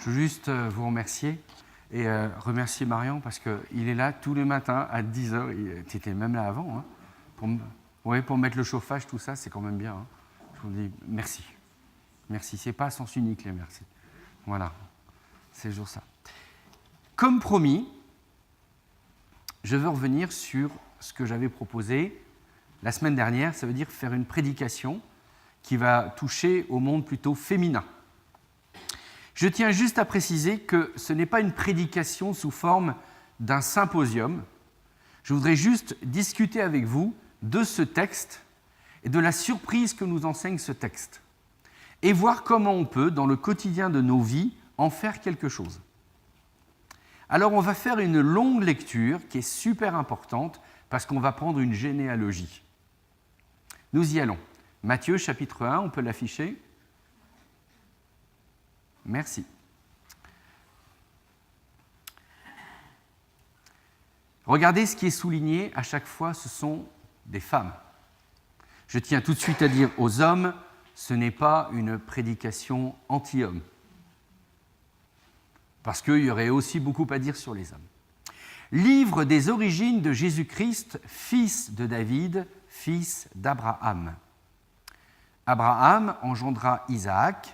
Je veux juste vous remercier et remercier Marion parce qu'il est là tous les matins à 10h. Tu étais même là avant. Hein, pour mettre le chauffage, tout ça, c'est quand même bien. Hein. Je vous dis merci. Merci. Ce n'est pas à sens unique, les merci. Voilà. C'est toujours ça. Comme promis, je veux revenir sur ce que j'avais proposé la semaine dernière. Ça veut dire faire une prédication qui va toucher au monde plutôt féminin. Je tiens juste à préciser que ce n'est pas une prédication sous forme d'un symposium. Je voudrais juste discuter avec vous de ce texte et de la surprise que nous enseigne ce texte et voir comment on peut, dans le quotidien de nos vies, en faire quelque chose. Alors, on va faire une longue lecture qui est super importante parce qu'on va prendre une généalogie. Nous y allons. Matthieu, chapitre 1, on peut l'afficher ? Merci. Regardez ce qui est souligné à chaque fois, ce sont des femmes. Je tiens tout de suite à dire aux hommes, ce n'est pas une prédication anti-homme. Parce qu'il y aurait aussi beaucoup à dire sur les hommes. Livre des origines de Jésus-Christ, fils de David, fils d'Abraham. Abraham engendra Isaac,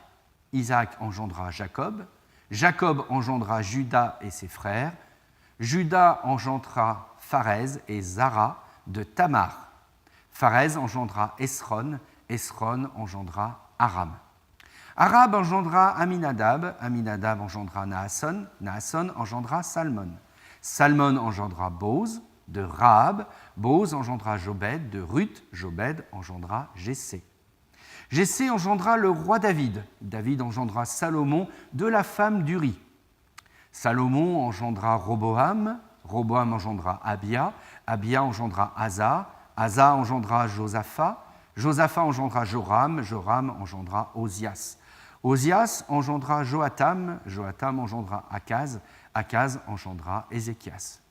Isaac engendra Jacob, Jacob engendra Juda et ses frères, Juda engendra Pharez et Zara de Tamar. Pharez engendra Esron, Esron engendra Aram. Aram engendra Aminadab, Aminadab engendra Naasson, Naasson engendra Salmon. Salmon engendra Boz de Rahab, Boz engendra Jobed de Ruth, Jobed engendra Jessé. Jessé engendra le roi David, David engendra Salomon de la femme d'Uri. Salomon engendra Roboam, Roboam engendra Abia, Abia engendra Asa, Asa engendra Josaphat, Josaphat engendra Joram, Joram engendra Osias. Osias engendra Joatam, Joatam engendra Akaz, Akaz engendra Ézéchias.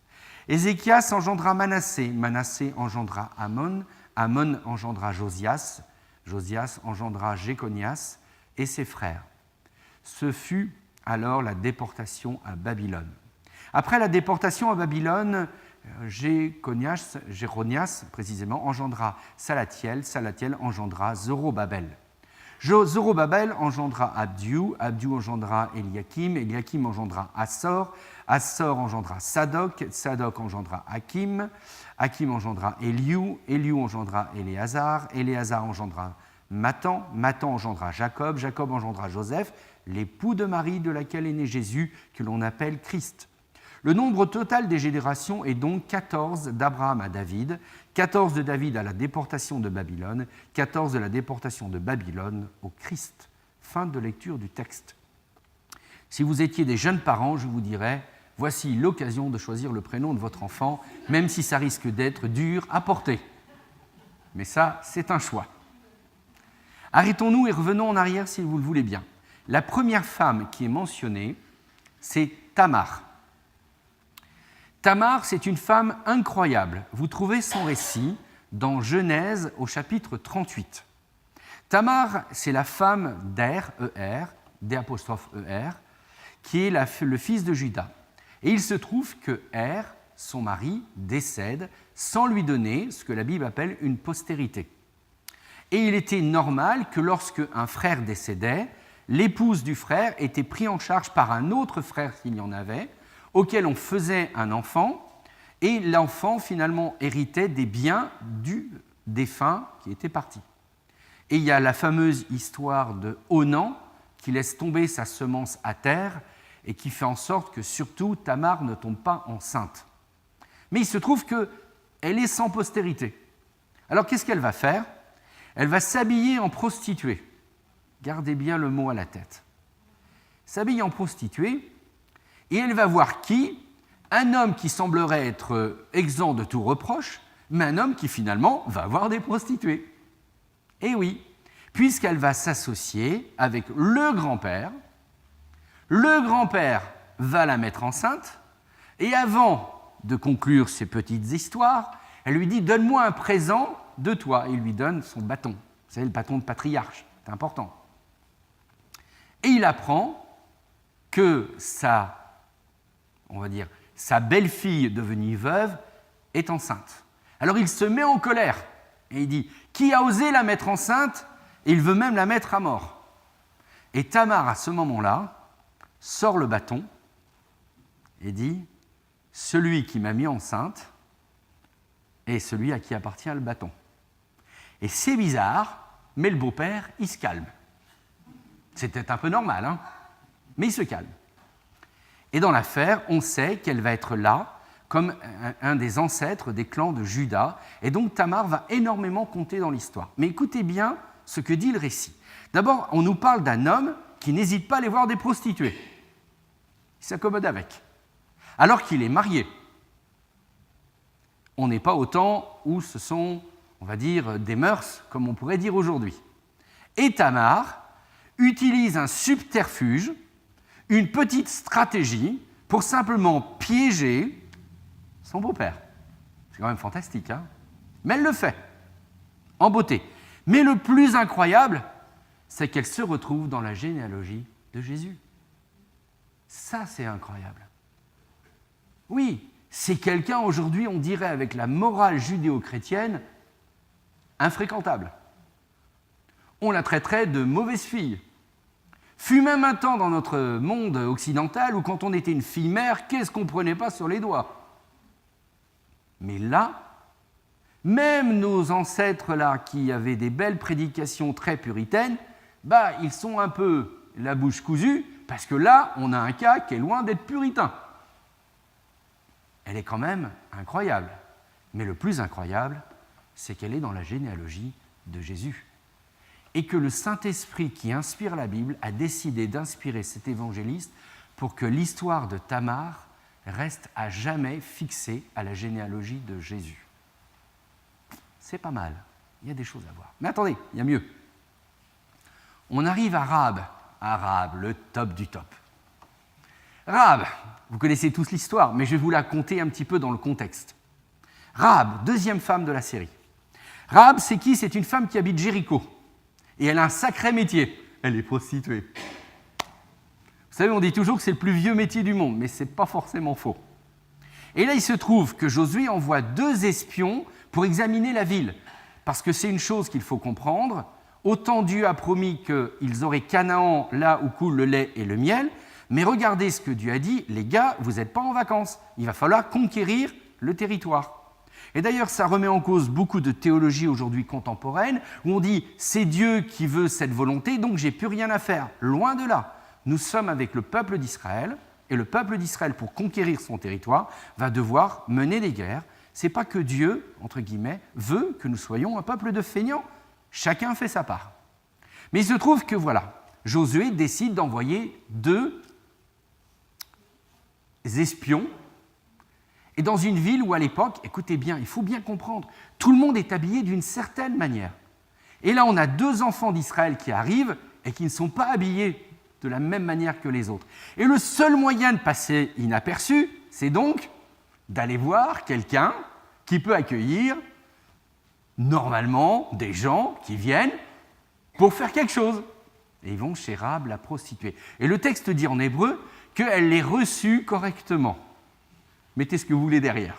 Ézéchias engendra Manassé, Manassé engendra Amon, Amon engendra Josias, Josias engendra Jéconias et ses frères. Ce fut alors la déportation à Babylone. Après la déportation à Babylone, Jéronias précisément, engendra Salatiel, Salatiel engendra Zorobabel. Zorobabel engendra Abdiou, Abdiou engendra Eliakim, Eliakim engendra Assor, Assor engendra Sadok, Sadok engendra Hakim, Hakim engendra Eliou, Eliou engendra Éléazar, Éléazar engendra Mathan, Mathan engendra Jacob, Jacob engendra Joseph, l'époux de Marie de laquelle est né Jésus, que l'on appelle Christ. Le nombre total des générations est donc 14 d'Abraham à David, 14 de David à la déportation de Babylone, 14 de la déportation de Babylone au Christ. Fin de lecture du texte. Si vous étiez des jeunes parents, je vous dirais, voici l'occasion de choisir le prénom de votre enfant, même si ça risque d'être dur à porter. Mais ça, c'est un choix. Arrêtons-nous et revenons en arrière si vous le voulez bien. La première femme qui est mentionnée, c'est Tamar. Tamar, c'est une femme incroyable. Vous trouvez son récit dans Genèse au chapitre 38. Tamar, c'est la femme d'Er, D', qui est le fils de Juda. Et il se trouve que Er, son mari, décède sans lui donner ce que la Bible appelle une postérité. Et il était normal que lorsque un frère décédait, l'épouse du frère était prise en charge par un autre frère s'il y en avait, auquel on faisait un enfant, et l'enfant finalement héritait des biens du défunt qui était parti. Et il y a la fameuse histoire de Onan qui laisse tomber sa semence à terre et qui fait en sorte que surtout Tamar ne tombe pas enceinte. Mais il se trouve qu'elle est sans postérité. Alors qu'est-ce qu'elle va faire ? Elle va s'habiller en prostituée. Gardez bien le mot à la tête. S'habille en prostituée, et elle va voir qui ? Un homme qui semblerait être exempt de tout reproche, mais un homme qui finalement va avoir des prostituées. Et oui, puisqu'elle va s'associer avec le grand-père va la mettre enceinte, et avant de conclure ces petites histoires, elle lui dit « Donne-moi un présent de toi ». Il lui donne son bâton. Vous savez, le bâton de patriarche, c'est important. Et il apprend que on va dire, sa belle-fille devenue veuve est enceinte. Alors il se met en colère et il dit « Qui a osé la mettre enceinte ?» Et il veut même la mettre à mort. Et Tamar, à ce moment-là, sort le bâton et dit « Celui qui m'a mis enceinte est celui à qui appartient le bâton. » Et c'est bizarre, mais le beau-père, il se calme. C'était un peu normal, hein, mais il se calme. Et dans l'affaire, on sait qu'elle va être là comme un des ancêtres des clans de Juda. Et donc Tamar va énormément compter dans l'histoire. Mais écoutez bien ce que dit le récit. D'abord, on nous parle d'un homme qui n'hésite pas à aller voir des prostituées. Il s'accommode avec. Alors qu'il est marié. On n'est pas au temps où ce sont, on va dire, des mœurs, comme on pourrait dire aujourd'hui. Et Tamar utilise un subterfuge, une petite stratégie pour simplement piéger son beau-père. C'est quand même fantastique, hein ? Mais elle le fait, en beauté. Mais le plus incroyable, c'est qu'elle se retrouve dans la généalogie de Jésus. Ça, c'est incroyable. Oui, c'est quelqu'un, aujourd'hui, on dirait, avec la morale judéo-chrétienne, infréquentable. On la traiterait de mauvaise fille. Fut même un temps dans notre monde occidental où quand on était une fille mère, qu'est-ce qu'on ne prenait pas sur les doigts ? Mais là, même nos ancêtres là, qui avaient des belles prédications très puritaines, ils sont un peu la bouche cousue, parce que là, on a un cas qui est loin d'être puritain. Elle est quand même incroyable. Mais le plus incroyable, c'est qu'elle est dans la généalogie de Jésus. Et que le Saint-Esprit qui inspire la Bible a décidé d'inspirer cet évangéliste pour que l'histoire de Tamar reste à jamais fixée à la généalogie de Jésus. C'est pas mal, il y a des choses à voir. Mais attendez, il y a mieux. On arrive à Rahab, le top du top. Rahab, vous connaissez tous l'histoire, mais je vais vous la conter un petit peu dans le contexte. Rahab, deuxième femme de la série. Rahab, c'est qui ? C'est une femme qui habite Jéricho. Et elle a un sacré métier. Elle est prostituée. Vous savez, on dit toujours que c'est le plus vieux métier du monde, mais ce n'est pas forcément faux. Et là, il se trouve que Josué envoie 2 espions pour examiner la ville. Parce que c'est une chose qu'il faut comprendre. Autant Dieu a promis qu'ils auraient Canaan là où coule le lait et le miel, mais regardez ce que Dieu a dit, les gars, vous n'êtes pas en vacances. Il va falloir conquérir le territoire. Et d'ailleurs, ça remet en cause beaucoup de théologie aujourd'hui contemporaine, où on dit « c'est Dieu qui veut cette volonté, donc j'ai plus rien à faire ». Loin de là. Nous sommes avec le peuple d'Israël, et le peuple d'Israël, pour conquérir son territoire, va devoir mener des guerres. Ce n'est pas que Dieu, entre guillemets, veut que nous soyons un peuple de feignants. Chacun fait sa part. Mais il se trouve que, voilà, Josué décide d'envoyer 2 espions. Et dans une ville où, à l'époque, écoutez bien, il faut bien comprendre, tout le monde est habillé d'une certaine manière. Et là, on a 2 enfants d'Israël qui arrivent et qui ne sont pas habillés de la même manière que les autres. Et le seul moyen de passer inaperçu, c'est donc d'aller voir quelqu'un qui peut accueillir, normalement, des gens qui viennent pour faire quelque chose. Et ils vont chez Rahab, la prostituée. Et le texte dit en hébreu qu'elle les reçut correctement. Mettez ce que vous voulez derrière.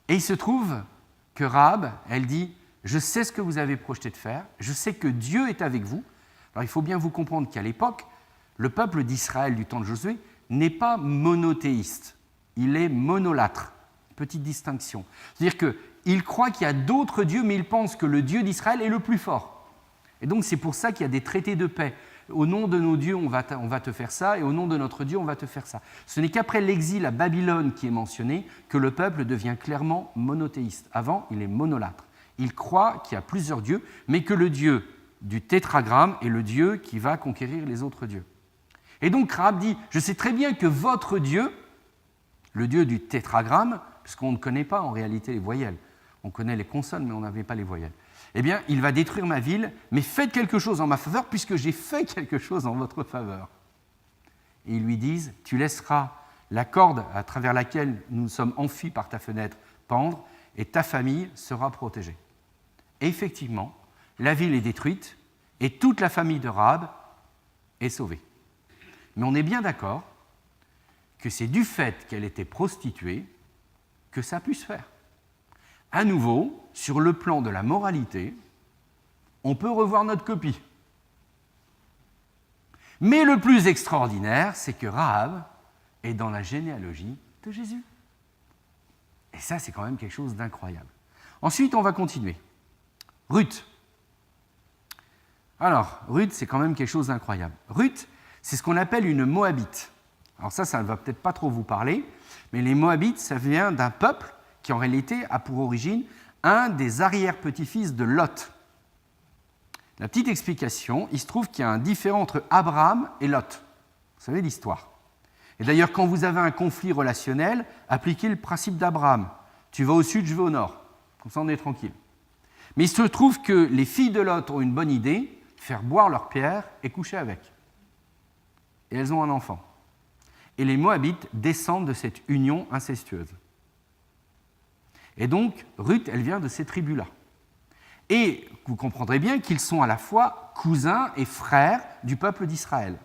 Et il se trouve que Rahab, elle dit « Je sais ce que vous avez projeté de faire, je sais que Dieu est avec vous. » Alors il faut bien vous comprendre qu'à l'époque, le peuple d'Israël du temps de Josué n'est pas monothéiste, il est monolâtre. Petite distinction. C'est-à-dire qu'il croit qu'il y a d'autres dieux, mais il pense que le Dieu d'Israël est le plus fort. Et donc c'est pour ça qu'il y a des traités de paix. Au nom de nos dieux, on va te faire ça, et au nom de notre Dieu, on va te faire ça. Ce n'est qu'après l'exil à Babylone qui est mentionné que le peuple devient clairement monothéiste. Avant, il est monolâtre. Il croit qu'il y a plusieurs dieux, mais que le Dieu du tétragramme est le Dieu qui va conquérir les autres dieux. Et donc Rahab dit, je sais très bien que votre Dieu, le Dieu du tétragramme, puisqu'on ne connaît pas en réalité les voyelles, on connaît les consonnes, mais on n'avait pas les voyelles. Eh bien, il va détruire ma ville, mais faites quelque chose en ma faveur, puisque j'ai fait quelque chose en votre faveur. Et ils lui disent, tu laisseras la corde à travers laquelle nous sommes enfuis par ta fenêtre pendre, et ta famille sera protégée. Et effectivement, la ville est détruite, et toute la famille de Rahab est sauvée. Mais on est bien d'accord que c'est du fait qu'elle était prostituée que ça a pu se faire. À nouveau, sur le plan de la moralité, on peut revoir notre copie. Mais le plus extraordinaire, c'est que Rahab est dans la généalogie de Jésus. Et ça, c'est quand même quelque chose d'incroyable. Ensuite, on va continuer. Ruth. Alors, Ruth, c'est quand même quelque chose d'incroyable. Ruth, c'est ce qu'on appelle une Moabite. Alors ça ne va peut-être pas trop vous parler, mais les Moabites, ça vient d'un peuple qui, en réalité, a pour origine un des arrière-petits-fils de Lot. La petite explication, il se trouve qu'il y a un différend entre Abraham et Lot. Vous savez l'histoire. Et d'ailleurs, quand vous avez un conflit relationnel, appliquez le principe d'Abraham. Tu vas au sud, je vais au nord. Comme ça, on est tranquille. Mais il se trouve que les filles de Lot ont une bonne idée, faire boire leur pierre et coucher avec. Et elles ont un enfant. Et les Moabites descendent de cette union incestueuse. Et donc, Ruth, elle vient de ces tribus-là. Et vous comprendrez bien qu'ils sont à la fois cousins et frères du peuple d'Israël.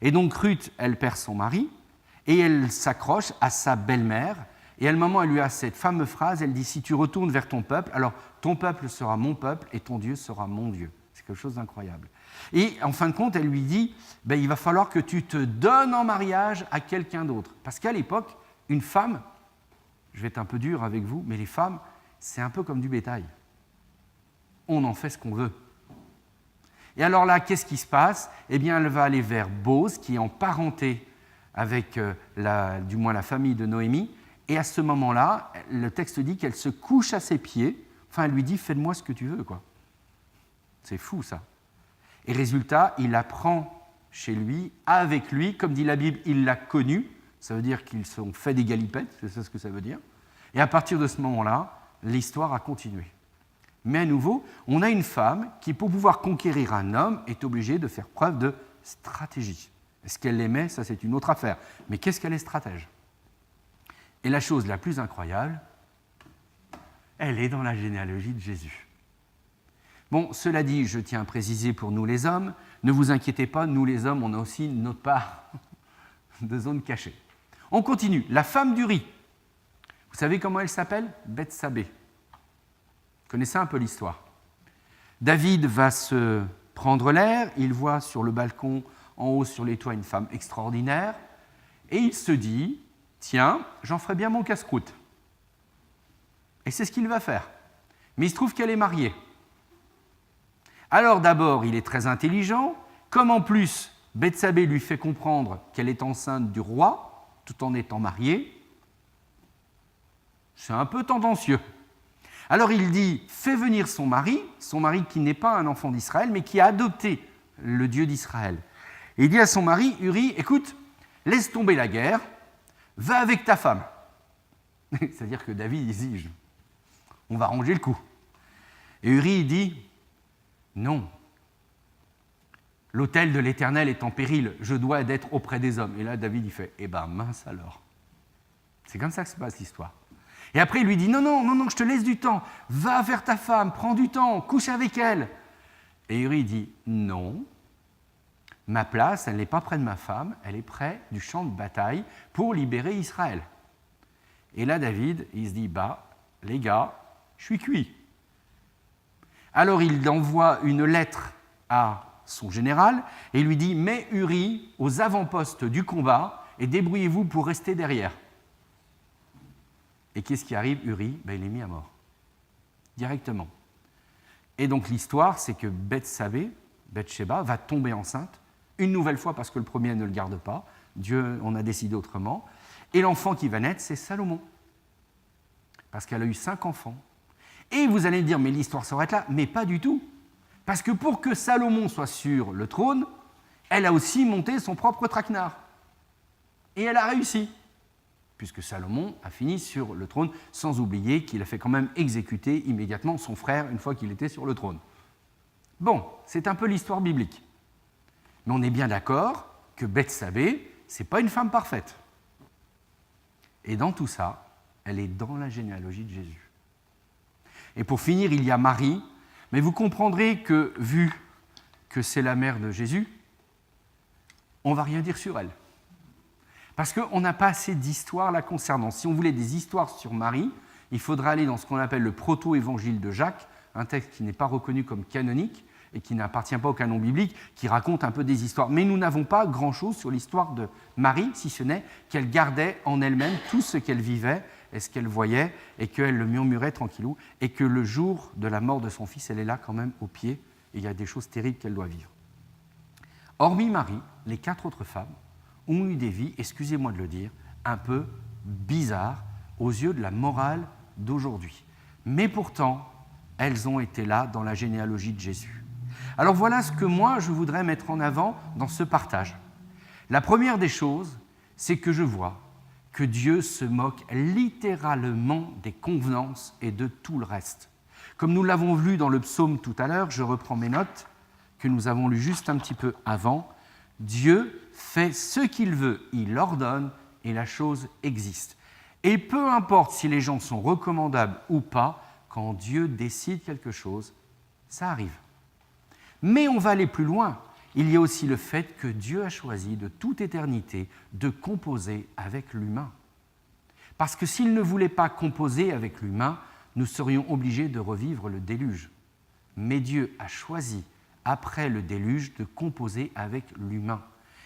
Et donc Ruth, elle perd son mari, et elle s'accroche à sa belle-mère, et à un moment, elle lui a cette fameuse phrase, elle dit « Si tu retournes vers ton peuple, alors ton peuple sera mon peuple, et ton Dieu sera mon Dieu. » C'est quelque chose d'incroyable. Et en fin de compte, elle lui dit « Il va falloir que tu te donnes en mariage à quelqu'un d'autre. » Parce qu'à l'époque, une femme, je vais être un peu dur avec vous, mais les femmes, c'est un peu comme du bétail. On en fait ce qu'on veut. Et alors là, qu'est-ce qui se passe ? Eh bien, elle va aller vers Bose, qui est en parenté avec du moins la famille de Noémie, et à ce moment-là, le texte dit qu'elle se couche à ses pieds, enfin, elle lui dit « Fais-moi ce que tu veux », quoi. C'est fou, ça. Et résultat, il la prend chez lui, avec lui, comme dit la Bible, il l'a connue, ça veut dire qu'ils sont fait des galipettes, c'est ça ce que ça veut dire. Et à partir de ce moment-là, l'histoire a continué. Mais à nouveau, on a une femme qui, pour pouvoir conquérir un homme, est obligée de faire preuve de stratégie. Est-ce qu'elle l'aimait ? Ça, c'est une autre affaire. Mais qu'est-ce qu'elle est stratège ? Et la chose la plus incroyable, elle est dans la généalogie de Jésus. Bon, cela dit, je tiens à préciser pour nous les hommes, ne vous inquiétez pas, nous les hommes, on a aussi notre part de zone cachée. On continue. La femme d'Uri. Vous savez comment elle s'appelle ? Bethsabée. Vous connaissez un peu l'histoire. David va se prendre l'air, il voit sur le balcon, en haut sur les toits, une femme extraordinaire, et il se dit, tiens, j'en ferai bien mon casse-croûte. Et c'est ce qu'il va faire. Mais il se trouve qu'elle est mariée. Alors d'abord, il est très intelligent, comme en plus, Bethsabée lui fait comprendre qu'elle est enceinte du roi, tout en étant mariée, c'est un peu tendancieux. Alors il dit, fais venir son mari qui n'est pas un enfant d'Israël, mais qui a adopté le Dieu d'Israël. Et il dit à son mari, Uri, écoute, laisse tomber la guerre, va avec ta femme. C'est-à-dire que David, il dit, on va ranger le coup. Et Uri, il dit, non, l'autel de l'Éternel est en péril, je dois être auprès des hommes. Et là, David, il fait, eh ben mince alors. C'est comme ça que se passe l'histoire. Et après, il lui dit, non, je te laisse du temps, va vers ta femme, prends du temps, couche avec elle. Et Uri dit, non, ma place, elle n'est pas près de ma femme, elle est près du champ de bataille pour libérer Israël. Et là, David, il se dit, les gars, je suis cuit. Alors, il envoie une lettre à son général et lui dit, mets Uri aux avant-postes du combat et débrouillez-vous pour rester derrière. Et qu'est-ce qui arrive, Uri ? Il est mis à mort, directement. Et donc l'histoire, c'est que Bathsheba, va tomber enceinte, une nouvelle fois parce que le premier ne le garde pas, Dieu en a décidé autrement, et l'enfant qui va naître, c'est Salomon, parce qu'elle a eu 5 enfants. Et vous allez me dire, mais l'histoire s'arrête là, mais pas du tout, parce que pour que Salomon soit sur le trône, elle a aussi monté son propre traquenard, et elle a réussi. Puisque Salomon a fini sur le trône, sans oublier qu'il a fait quand même exécuter immédiatement son frère une fois qu'il était sur le trône. Bon, c'est un peu l'histoire biblique. Mais on est bien d'accord que Bethsabée, ce n'est pas une femme parfaite. Et dans tout ça, elle est dans la généalogie de Jésus. Et pour finir, il y a Marie, mais vous comprendrez que, vu que c'est la mère de Jésus, on ne va rien dire sur elle. Parce qu'on n'a pas assez d'histoires la concernant. Si on voulait des histoires sur Marie, il faudra aller dans ce qu'on appelle le proto-évangile de Jacques, un texte qui n'est pas reconnu comme canonique et qui n'appartient pas au canon biblique, qui raconte un peu des histoires. Mais nous n'avons pas grand-chose sur l'histoire de Marie, si ce n'est qu'elle gardait en elle-même tout ce qu'elle vivait et ce qu'elle voyait, et qu'elle le murmurait tranquillou, et que le jour de la mort de son fils, elle est là quand même au pied, et il y a des choses terribles qu'elle doit vivre. Hormis Marie, les 4 autres femmes ont eu des vies, excusez-moi de le dire, un peu bizarres aux yeux de la morale d'aujourd'hui. Mais pourtant, elles ont été là dans la généalogie de Jésus. Alors voilà ce que moi, je voudrais mettre en avant dans ce partage. La première des choses, c'est que je vois que Dieu se moque littéralement des convenances et de tout le reste. Comme nous l'avons vu dans le psaume tout à l'heure, je reprends mes notes, que nous avons lues juste un petit peu avant, Dieu fait ce qu'il veut, il ordonne et la chose existe. Et peu importe si les gens sont recommandables ou pas, quand Dieu décide quelque chose, ça arrive. Mais on va aller plus loin. Il y a aussi le fait que Dieu a choisi de toute éternité de composer avec l'humain. Parce que s'il ne voulait pas composer avec l'humain, nous serions obligés de revivre le déluge. Mais Dieu a choisi, après le déluge, de composer avec l'humain.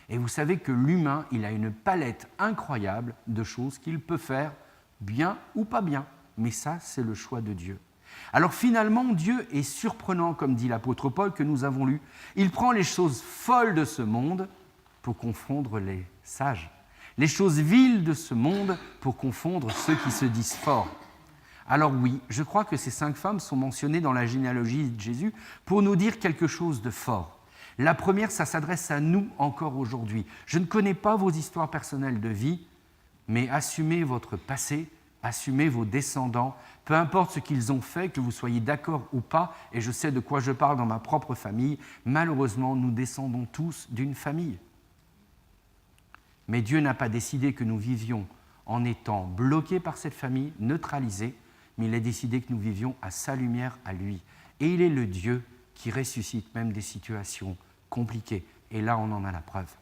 Et vous savez que l'humain, il a une palette incroyable de choses qu'il peut faire, bien ou pas bien. Mais ça, c'est le choix de Dieu. Alors finalement, Dieu est surprenant, comme dit l'apôtre Paul que nous avons lu. Il prend les choses folles de ce monde pour confondre les sages, les choses viles de ce monde pour confondre ceux qui se disent forts. Alors oui, je crois que ces 5 femmes sont mentionnées dans la généalogie de Jésus pour nous dire quelque chose de fort. La première, ça s'adresse à nous encore aujourd'hui. Je ne connais pas vos histoires personnelles de vie, mais assumez votre passé, assumez vos descendants, peu importe ce qu'ils ont fait, que vous soyez d'accord ou pas, et je sais de quoi je parle dans ma propre famille, malheureusement, nous descendons tous d'une famille. Mais Dieu n'a pas décidé que nous vivions en étant bloqués par cette famille, neutralisés, mais il a décidé que nous vivions à sa lumière, à lui. Et il est le Dieu qui ressuscite même des situations compliquées. Et là, on en a la preuve.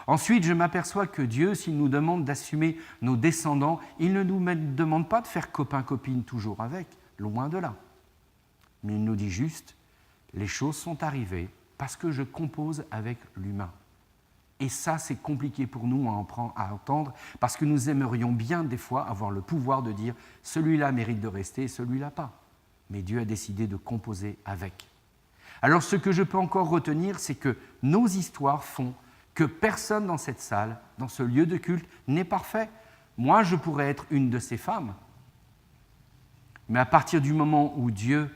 Ensuite, je m'aperçois que Dieu, s'il nous demande d'assumer nos descendants, il ne nous demande pas de faire copain-copine toujours avec, loin de là. Mais il nous dit juste, les choses sont arrivées parce que je compose avec l'humain. Et ça, c'est compliqué pour nous à entendre, parce que nous aimerions bien des fois avoir le pouvoir de dire « celui-là mérite de rester et celui-là pas ». Mais Dieu a décidé de composer avec. Alors ce que je peux encore retenir, c'est que nos histoires font que personne dans cette salle, dans ce lieu de culte, n'est parfait. Moi, je pourrais être une de ces femmes. Mais à partir du moment où Dieu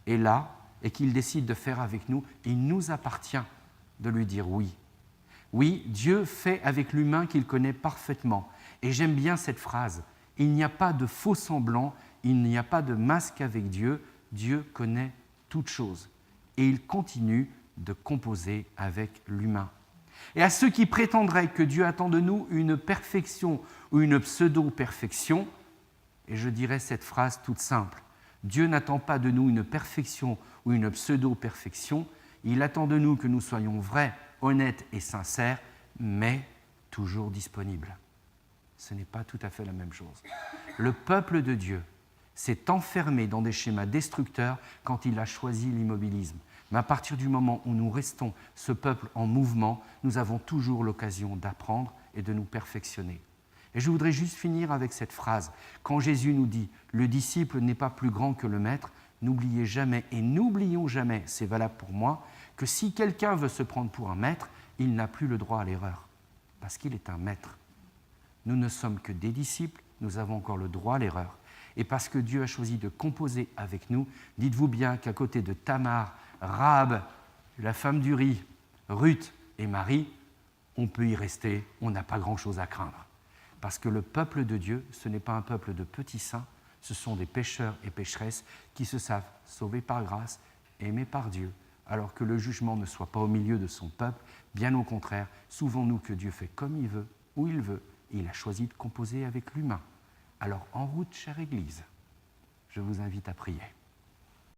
est là et qu'il décide de faire avec nous, il nous appartient de lui dire oui. Oui, Dieu fait avec l'humain qu'il connaît parfaitement. Et j'aime bien cette phrase. Il n'y a pas de faux semblant, il n'y a pas de masque avec Dieu. Dieu connaît toutes choses. Et il continue de composer avec l'humain. Et à ceux qui prétendraient que Dieu attend de nous une perfection ou une pseudo-perfection, et je dirais cette phrase toute simple, Dieu n'attend pas de nous une perfection ou une pseudo-perfection, il attend de nous que nous soyons vrais, honnêtes et sincères, mais toujours disponibles. Ce n'est pas tout à fait la même chose. Le peuple de Dieu s'est enfermé dans des schémas destructeurs quand il a choisi l'immobilisme. Mais à partir du moment où nous restons ce peuple en mouvement, nous avons toujours l'occasion d'apprendre et de nous perfectionner. Et je voudrais juste finir avec cette phrase. Quand Jésus nous dit « le disciple n'est pas plus grand que le maître », n'oubliez jamais, et n'oublions jamais, c'est valable pour moi, que si quelqu'un veut se prendre pour un maître, il n'a plus le droit à l'erreur, parce qu'il est un maître. Nous ne sommes que des disciples, nous avons encore le droit à l'erreur. Et parce que Dieu a choisi de composer avec nous, dites-vous bien qu'à côté de Tamar, Rahab, la femme d'Uri, Ruth et Marie, on peut y rester, on n'a pas grand-chose à craindre. Parce que le peuple de Dieu, ce n'est pas un peuple de petits saints, ce sont des pécheurs et pécheresses qui se savent sauvés par grâce, aimés par Dieu, alors que le jugement ne soit pas au milieu de son peuple, bien au contraire, souvenons-nous que Dieu fait comme il veut, où il veut, et il a choisi de composer avec l'humain. Alors en route, chère Église, je vous invite à prier.